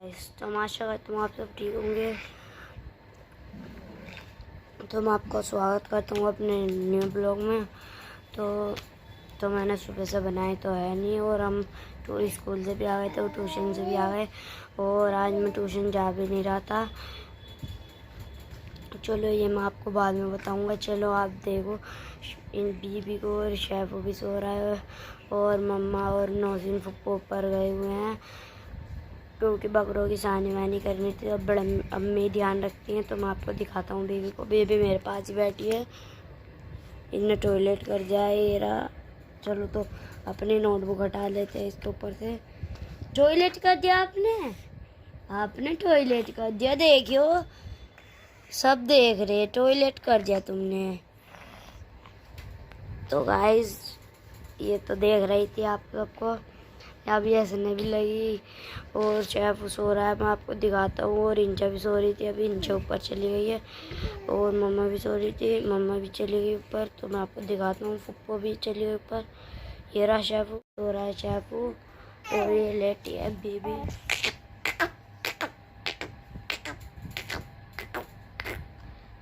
तो मैं आशा करता हूँ आप सब ठीक होंगे। तो मैं आपका स्वागत करता हूँ अपने न्यू ब्लॉग में। तो मैंने सुबह से बनाई तो है नहीं, और हम स्कूल से भी आ गए थे और ट्यूशन से भी आ गए, और आज मैं ट्यूशन जा भी नहीं रहा था। चलो ये मैं आपको बाद में बताऊँगा। चलो आप देखो, इन बीबी को और शेफू भी सो रहा है, और मम्मा और नौसिन फुप्पो ऊपर गए हुए हैं क्योंकि बकरों की सानी वानी करनी थी। अब बड़ा अम्मी ध्यान रखती हैं। तो मैं आपको दिखाता हूँ बेबी को। बेबी मेरे पास ही बैठी है, इन्हें टॉयलेट कर जाए ये रहा। चलो तो अपनी नोटबुक हटा लेते हैं इसके ऊपर से। टॉयलेट कर दिया आपने टॉयलेट कर दिया, देखियो सब देख रहे, टॉयलेट कर दिया तुमने। तो गाइस ये तो देख रही थी आप सबको, अभी हंसने भी लगी, और शेफ सो रहा है, मैं आपको दिखाता हूँ। और इंचा भी सो रही थी, अभी इंचा ऊपर चली गई है, और मम्मा भी सो रही थी, मम्मा भी चली गई ऊपर। तो मैं आपको दिखाता हूँ, फुप्पो भी चली गई ऊपर। ये रहा शेफू, सो रहा है शेफू, और ये लेटी है बेबी।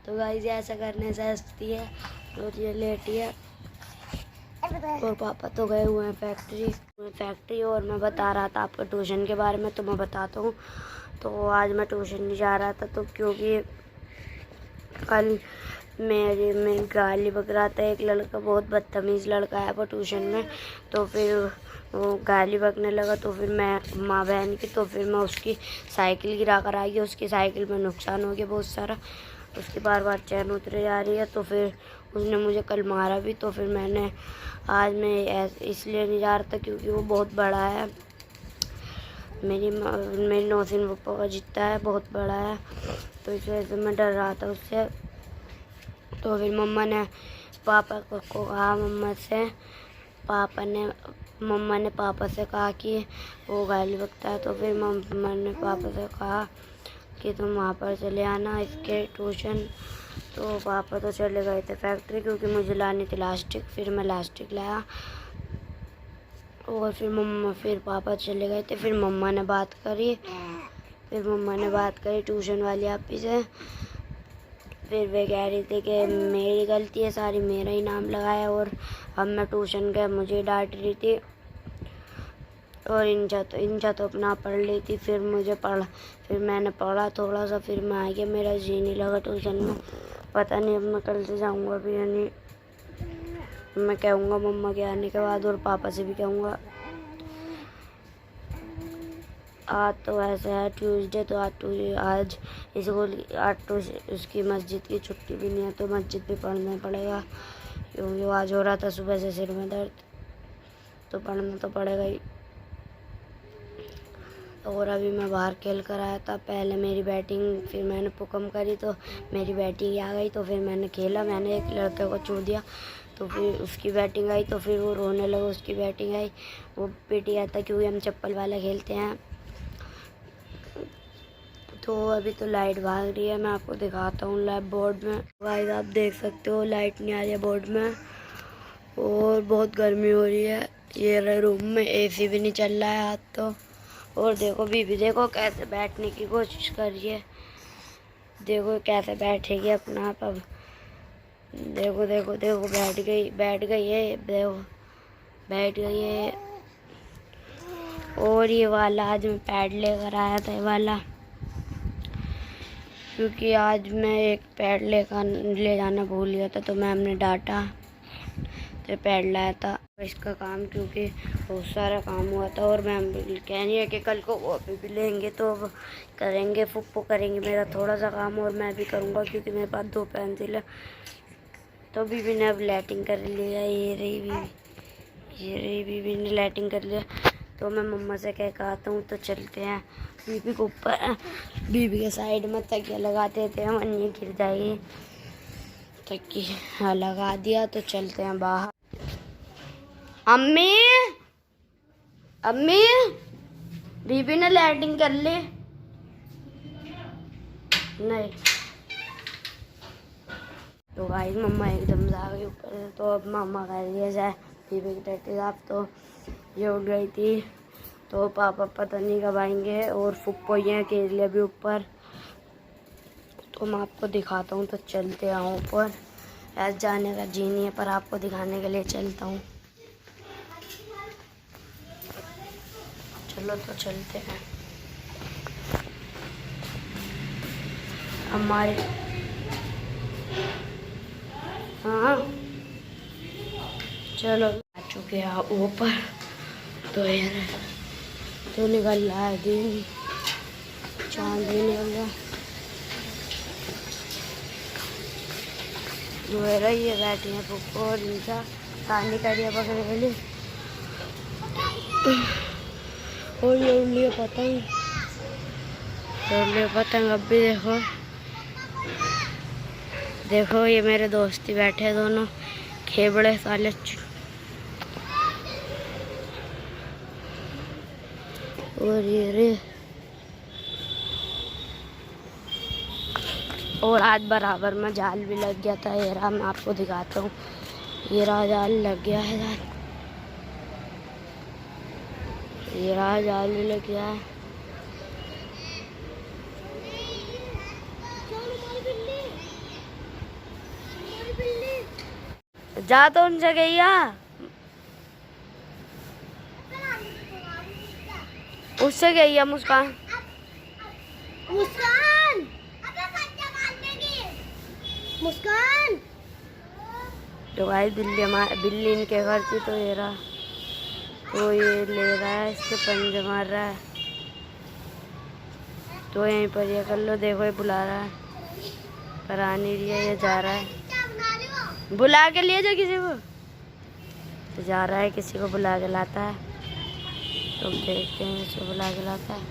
तो गाइस ऐसा करने से हंसती है, और ये लेटी है। और पापा तो गए हुए हैं फैक्ट्री। और मैं बता रहा था आपको ट्यूशन के बारे में, तो मैं बताता हूँ। तो आज मैं ट्यूशन नहीं जा रहा था, तो क्योंकि कल मैं गाली बक रहा था। एक लड़का, बहुत बदतमीज़ लड़का है वो ट्यूशन में, तो फिर वो गाली बकने लगा। तो फिर मैं माँ बहन की, तो फिर मैं उसकी साइकिल गिरा कर आई, उसकी साइकिल में नुकसान हो गया बहुत सारा, उसकी बार बार चैन उतरे जा रही है। तो फिर उसने मुझे कल मारा भी। तो फिर आज मैं इसलिए नहीं जा रहा था क्योंकि वो बहुत बड़ा है, मेरी नौसिन पप्पा का जितना है, बहुत बड़ा है, तो इस वजह से मैं डर रहा था उससे। तो फिर मम्मा ने पापा को कहा, मम्मा ने पापा से कहा कि वो गाली बकता है। तो फिर मम्मा ने पापा से कहा कि तुम वहाँ पर चले आना इसके ट्यूशन। तो पापा तो चले गए थे फैक्ट्री, क्योंकि मुझे लानी थी लास्टिक। फिर मैं लास्टिक लाया, और फिर पापा चले गए थे। फिर मम्मा ने बात करी ट्यूशन वाली आपी से। फिर वे कह रही थी कि मेरी गलती है सारी, मेरा ही नाम लगाया, और अब मैं ट्यूशन गया, मुझे डांट रही थी। और इंचा तो अपना पढ़ ली थी। फिर मैंने पढ़ा थोड़ा सा, फिर मैं आ गया, मेरा जी नहीं लगा ट्यूशन में। पता नहीं अब मैं कल से जाऊंगा भी या नहीं। मैं कहूँगा मम्मा के आने के बाद, और पापा से भी कहूँगा। आज तो ऐसा है ट्यूसडे, तो आज उसकी मस्जिद की छुट्टी भी नहीं है, तो मस्जिद भी पढ़ना पड़ेगा, क्योंकि आज हो रहा था सुबह से सिर में दर्द, तो पढ़ना तो पड़ेगा ही। और अभी मैं बाहर खेल कर आया था, पहले मेरी बैटिंग, फिर मैंने पुकम करी तो मेरी बैटिंग आ गई। तो फिर मैंने खेला, मैंने एक लड़के को छू दिया, तो फिर उसकी बैटिंग आई, तो फिर वो रोने लगा, उसकी बैटिंग आई, वो पिट गया था, क्योंकि हम चप्पल वाला खेलते हैं। तो अभी तो लाइट भाग रही है, मैं आपको दिखाता हूँ लैब बोर्ड में। गाइस आप देख सकते हो लाइट नहीं आ रही है बोर्ड में, और बहुत गर्मी हो रही है। ये रूम में एसी भी नहीं चल रहा है आज तो। और देखो बीबी, देखो कैसे बैठने की कोशिश कर रही है, देखो कैसे बैठेगी अपना आप। अब देखो देखो देखो बैठ गई है, देखो बैठ गई है। और ये वाला आज मैं पैड लेकर आया था, ये वाला, क्योंकि आज मैं एक पैड ले जाना भूल गया था, तो मैम ने डांटा, तो पैड लाया था इसका काम, क्योंकि बहुत सारा काम हुआ था। और मैम कह रही है कि कल को वो भी लेंगे, तो करेंगे, फुप्पो करेंगे मेरा थोड़ा सा काम, और मैं भी करूँगा, क्योंकि मेरे पास 2 पेंसिल है। तो बीबी ने अब लाइटिंग कर लिया, ये रही बीबी ने लाइटिंग कर लिया। तो मैं मम्मा से कह आता हूँ, तो चलते हैं बीबी को ऊपर, बीबी के साइड में तकिया लगाते थे हम, अन्य गिर जाएगी, तकिया लगा दिया। तो चलते हैं बाहर। अम्मी बीबी ने लाइटिंग कर ली नहीं? तो गाइस मम्मा एकदम से आ गई ऊपर से। तो अब मम्मा कह रही है जाए बीबी की टट्टी साफ। तो ये उठ गई थी, तो पापा पता नहीं कब आएंगे। और फुप्पो हैं केले भी ऊपर, तो मैं आपको दिखाता हूँ। तो चलते हैं ऊपर। ऐसे जाने का जी नहीं है, पर आपको दिखाने के लिए चलता हूँ। चलो तो चलते हैं। हमारे हाँ चलो आ चुके हैं ऊपर। तो यार तो निकल रहा है दिन, चांद भी निकल रहा। जो है रही है बैठी है पुप्पो और इनसा पानी करिए पकड़ने के लिए। और ये उड़ लिए पतंग, अब भी देखो देखो ये मेरे दोस्ती बैठे हैं दोनों खेबड़े साले। और ये रे, और आज बराबर में जाल भी लग गया था। ये रहा, मैं आपको दिखाता हूँ। ये रहा जाल लग गया है यार, ये रहा जाल भी लग गया है। जा तो उन जगह उससे गई है मुस्कान। मुस्कान मुस्कान तो भाई बिल्ली इनके घर थी। तो ये रहा, तो ये ले रहा है, इसके पंजे मार रहा है। तो यहीं पर ये कर लो। देखो ये बुला रहा है, पर आ नहीं रही है। ये जा रहा है, बुला के लिए जा किसी को। तो जा रहा है, किसी को बुला के लाता है। तो देखते हैं इसे बुला के लाता है।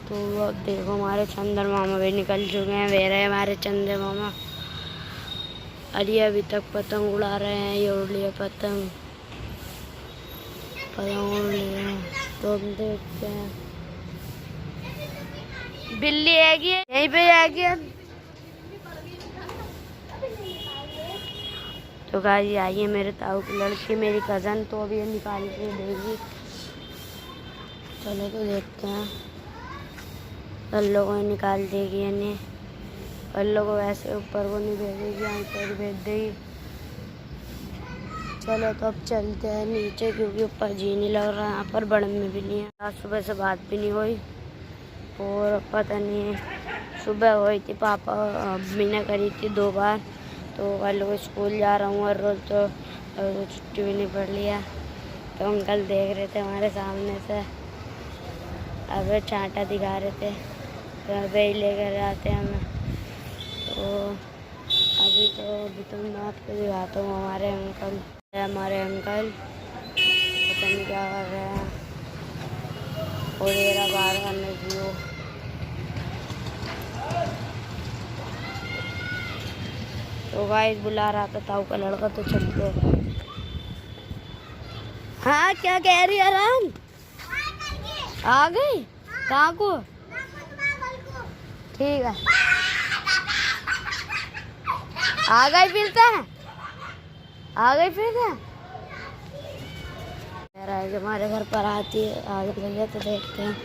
तो अब देखो हमारे चंदर मामा भी निकल चुके हैं। वे रहे हमारे चंदर मामा। अरे अभी तक पतंग उड़ा रहे हैं। ये उड़ लिया पतंग उड़ लिया। तो हम देखते हैं बिल्ली आएगी यहीं पे आएगी। तो गाइस आइए, मेरे ताऊ की लड़की मेरी कज़न, तो अभी ये निकाल के देगी। चलो तो देखते हैं। पल्लो को निकाल देगी यानी, पल्लो को वैसे ऊपर को नहीं भेजेगी, यहाँ पर भेज देगी। चलो तो अब चलते हैं नीचे, क्योंकि ऊपर जी नहीं लग रहा। यहाँ पर बड़न में भी नहीं है। आज सुबह से बात भी नहीं हुई, और पता नहीं सुबह हुई थी पापा अम्मी ने करी थी 2 बार। तो कल को स्कूल जा रहा हूँ हर रोज़, तो छुट्टी भी नहीं पड़ लिया। तो अंकल देख रहे थे हमारे सामने से, अब चांटा दिखा रहे थे। तो अब ही लेकर आते हैं हमें। तो अभी तो मैं आपको दिखाता हूँ हमारे अंकल पता नहीं क्या कर रहे हैं। और मेरा बाहर करने की हो। तो गाइस बुला रहा था ताऊ का लड़का। तो चलते। हाँ क्या कह रही है राम? आ गई? कहाँ को? ठीक है, आ गई फिर से? आ गई फिर से? कह रहा है कि हमारे घर पर आती है, आ गई। तो देखते हैं।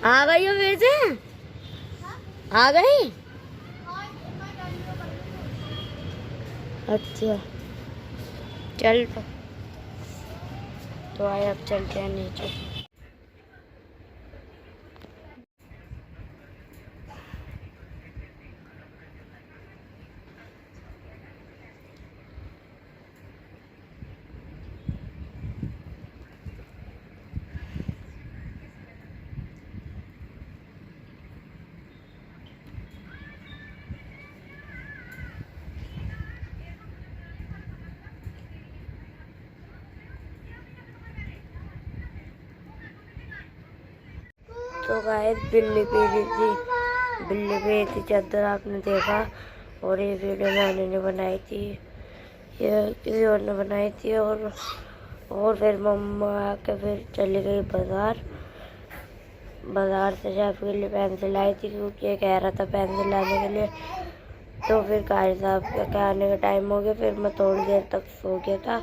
आ गई हो फिर से? आ गई? अच्छा चल। तो आए, अब चलते हैं नीचे। तो गाइस बिल्ली पे थी चादर, आपने देखा। और ये वीडियो मैंने ने बनाई थी, ये किसी और ने बनाई थी। और फिर मम्मा आके फिर चली गई बाज़ार से जाप के लिए पेंसिल लाई थी, क्योंकि ये कह रहा था पेंसिल लाने के लिए। तो फिर कारी साहब के आने का टाइम हो गया। फिर मैं थोड़ी देर तक सो गया था।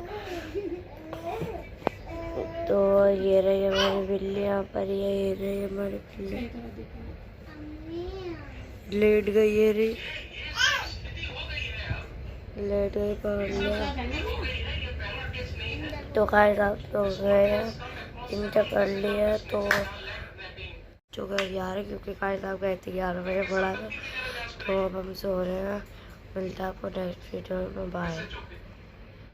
तो ये रही हमारी बिल्ली यहाँ पर, ये रही हमारी बिल्ली लेट गई, ये रही लेट गई, पकड़ लिया। तो गाइस आप तो गए इनका कर लिया तो जो गए 11, क्योंकि गाइस आप गए थे 11 बजे पड़ा था। तो अब हम सो रहे हैं, मिलता है आपको नेक्स्ट वीडियो में, बाय।